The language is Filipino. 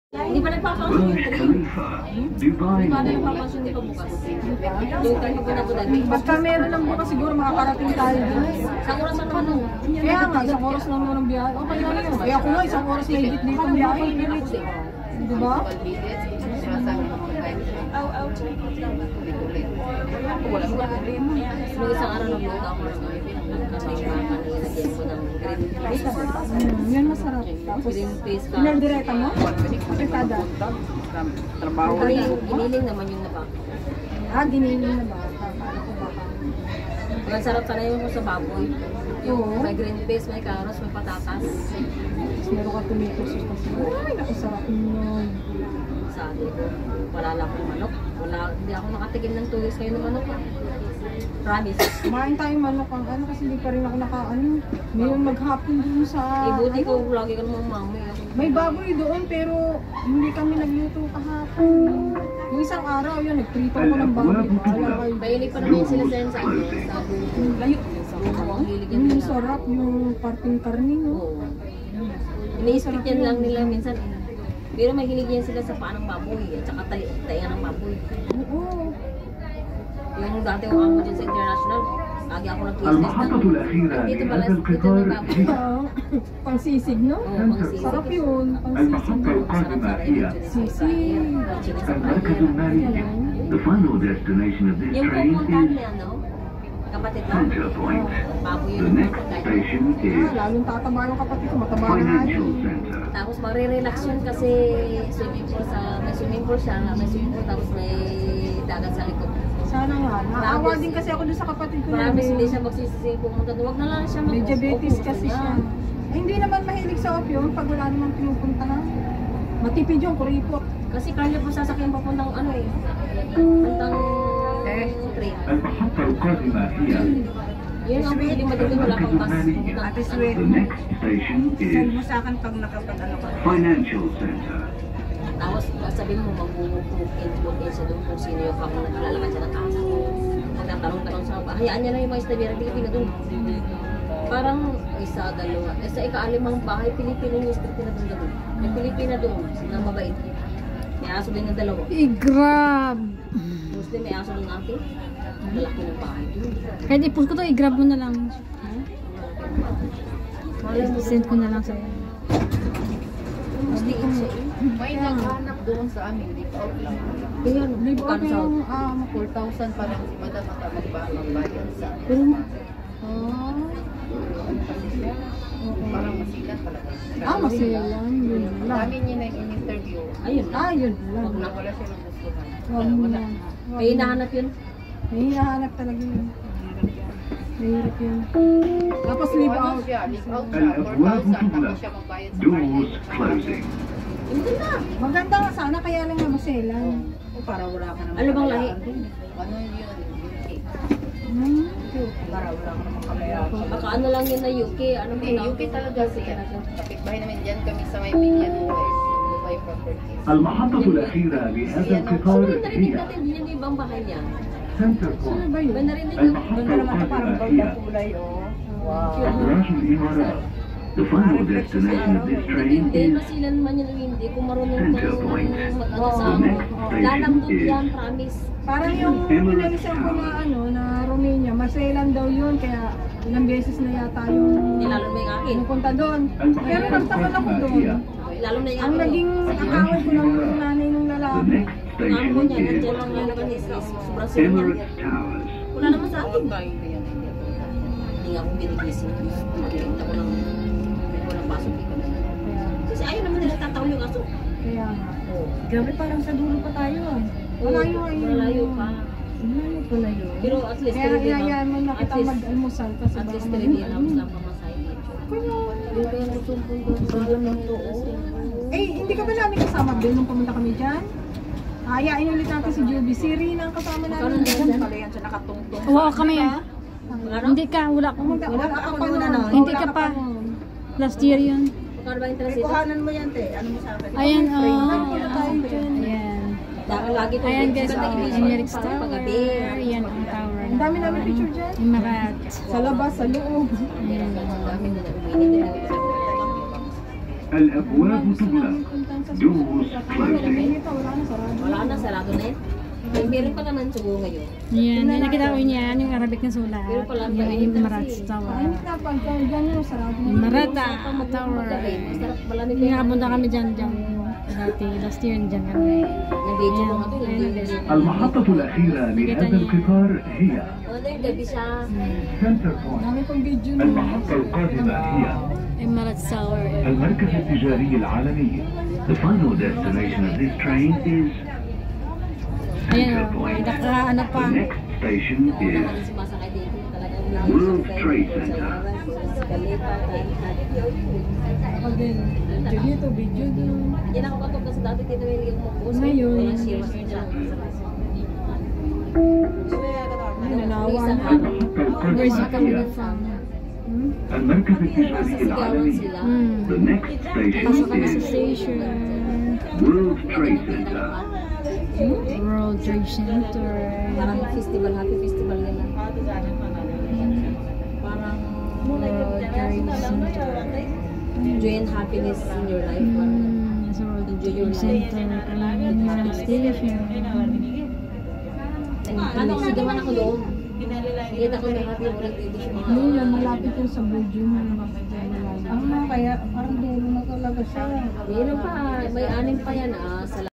Hindi pa nagpapakasyon yung train. Hindi pa nagpapakasyon, hindi pa bukas. Yung train pa na bulan. Basta meron ng bukas siguro makakarating tayo dun. Isang oras naman nun. Kaya nga, isang oras lang naman ang biyahe. Okay lang yun. Kaya ako nga, isang oras na higit dito ang biyahe. Diba? Wala mo lang problema. Nung isang araw na buka ako ng pinagkakamakan, nilagyan ko ng green paste. Yan masarap. Tapos, Green paste ka. pinagdireta mo? Apretada. Trabaho na. Giniling naman yung nabak. Giniling na ba? Paano ko baka? Ang sarap sana yung sa baboy. Yung Oo. may green paste, may carrots, may patatas. Tapos meron ka tomato sauce kasi. Ay, naku, sarap yun. Sabi ko, wala lang akong manok. Hindi ako nakatikim ng 2 weeks kayo ng manok. Promise. Kumain tayong manok ang ano kasi hindi pa rin ako nakaano. Ngayon maghapon dun sa... Ibuti ko, lagi ka namang mami. May baboy doon pero hindi kami nagluto kahapon. Yung isang araw yun, nagprito ko ng baboy. Mahilig pa naman sila sa ano, sa layo. Ang hilig yan Yung nila. sarap, yung parting karni, no? Oo. Iniispit yan lang nila minsan. Pero mahilig yan sila sa paanong baboy at saka taingan ng baboy. Oo. Yung dati ko amo dyan sa international, lagi ako nag-business المحطة الأخيرة dito pala لهذا dito ng القطار baboy. هي Pangsisig, no? Oo, pangsisig. Sarap yun, pangsisig. المحطة القادمة هي Sisig. المركز المالي. The final destination of this Yung train pupuntahan is niya, no? Kapatid ko, Center Point. baboy The yun. next station is Lalong tataba yung kapatid ko, mataba na nga Financial yun. Center. Tapos marirelax yun kasi may swimming pool siya, may swimming pool tapos may dagat sa likod. Sana nga. Naawa din kasi ako doon sa kapatid ko. Marami hindi siya magsisising pumunta doon. Huwag na lang siya May diabetes mag-oppo kasi na. siya. Ay, hindi naman mahilig sa opyo pag wala namang pinupuntahan. Matipid yung kuripot. Kasi kanya po sasakyan papuntang ano eh. Puntang train. المحطة القادمة هي Yun ang pili madali wala pang bus. Ate The Sweet, next station send mo is sa akin pag nakapag-ano ka. Financial Center. Tapos sabihin mo mag-book-in siya doon kung sino yung kapag naglalakad siya ng asa. Magtatanong-tanong sa kapag. Hayaan niya na yung mga istabira Pilipino doon. Parang isa, dalawa. Sa ika-alimang bahay, Pilipino yung street na doon. May Pilipina doon na mabait. May aso din ng dalawa. I-grab. Muslim may aso ng ate. Lalaki ng bahay doon. Kahit i-post ko to, i-grab mo na lang. Send ko na lang sa'yo. Muslim siya eh. May naghanap doon sa amin, di pa out lang. Kaya ano, Libo magkano ako sa yung, 4,000 parang si Madam magbayan sa Pero parang masilan talaga. masaya lang. Yun lang. Dami niya na in-interview. ayun lang. Yun lang. Wag na. Wala siya ng gustuhan. Wag mo na. May hinahanap yun. May hinahanap talaga yun. Mahirap yun. Tapos leave Ano out. siya, leave out siya, الأبواب 4,000 tapos تغلق. siya magbayad sa Doors parking. closing. Hindi na. Maganda nga sana, kaya lang nga maselan. Para wala ka naman. Ano bang lahi? Ano yun? Para wala ka naman kamayaran. Baka ano lang yun na UK. Ano mo Eh, UK talaga siya. Kapitbahay namin dyan kami sa may Bigyan Dubai Properties. المحطة الأخيرة لهذا القطار Ano yung narinig هي natin? Yun yung ibang bahay niya. Center Ano Point. ba yun? May narinig yun. المحطة القادمة هي kulay, oh. Wow. أبراج الإمارات. The final destination of this train Hindi, is masilan man yun o hindi. Kung marunong Center kang Point. mag-ano sa The amo. next station Lalambot is yan, promise. Parang yung pinalisan ko na ano, na Romania, maselan daw yun, kaya ilang beses na yata yung Lalo na yung akin. pinupunta doon. Pero nagtaman ako doon. Lalo na yung Ang akin. naging akawin ko lang yung nanay ng The lalaki. next Ang amo station niya, is nandiyan lang yung kanis. Sobrang sila niya. Emirates Towers. Wala naman sa akin. Hindi nga ako binigising. Makikita ko ng walang pasok dito. Kasi ayaw naman nila tataw yung aso. Kaya nga. Grabe, parang sa dulo pa tayo ah. Malayo ayun. Malayo pa. Ano pala yun? Pero at least Kaya 3 inayaan mo na kita mag-almusal kasi at baka least 3 mag- dirhams lang pamasahe dito. Yung kaya nagtumpong doon sa alam ng loob. Eh, hindi ka ba namin kasama Bill nung pumunta kami dyan? Ayain ulit natin si Juby. Si Rina ang kasama namin dyan. Pala yan siya nakatungtong. Oo kami. Ano? Hindi ka, wala ka. Wala ka pa noon, nun. ano? Hindi Wala ka pa. nun. Last year yun. Magkano ba yung interest dito? Kuhanan mo yan, te. Ano mo sa akin? Ayan, Wala tayo dyan. Ayan. Dahil lagi ko Ayan guys, ganda yung Emirates parang Tower. paggabi. Ayan ang tower. Ang dami namin picture dyan. Emirates. Sa labas, sa loob. Ang dami na uminit na الأبواب تغلق. Doors closing. Dito, wala na, sarado. Wala na, sarado na yun. Meron pa naman siguro ngayon. Yan, yung nakita ko yan, yung Arabic na sulat. Pero pala, Yung Marat Ay, Tower. na, pagka gano'n, sarado na. Marata Tower. Malamig Yung nakapunta kami dyan. Dati, last year dyan kami. Nag-video ko nga to, nag-video. المحطة الأخيرة لهذا القطار هي Ano yung gabi siya? سنتر بوينت. Dami pang video na. المحطة القادمة هي Yung Marat Tower. المركز التجاري العالمي. The final destination of this train is Ayan Center o, Point. ano pa. The next station is Hindi sumasakay dito. Talagang World Trade Center. Kapag din, video dito, video dito. Yan ako katog kasi dati dito yung mag-post. Ngayon. Walang siwas siya. Ay, nanawa na. المحطة Where's he القادمة coming هي from? المركز التجاري Sigawan العالمي. sila. The next Pasok kami sa station is station. World Trade Center. World Trade Center. Parang festival, happy festival nila. Parang World Trade Center. joy and happiness in your life. Parang Sa World Trade Center. Marat Station. paano kung sigawan ako doon? Hindi ako may happy orientation. Yun yan, malapit yun sa video na. Kaya parang dulo na talaga siya. Meron pa, may anim pa yan sa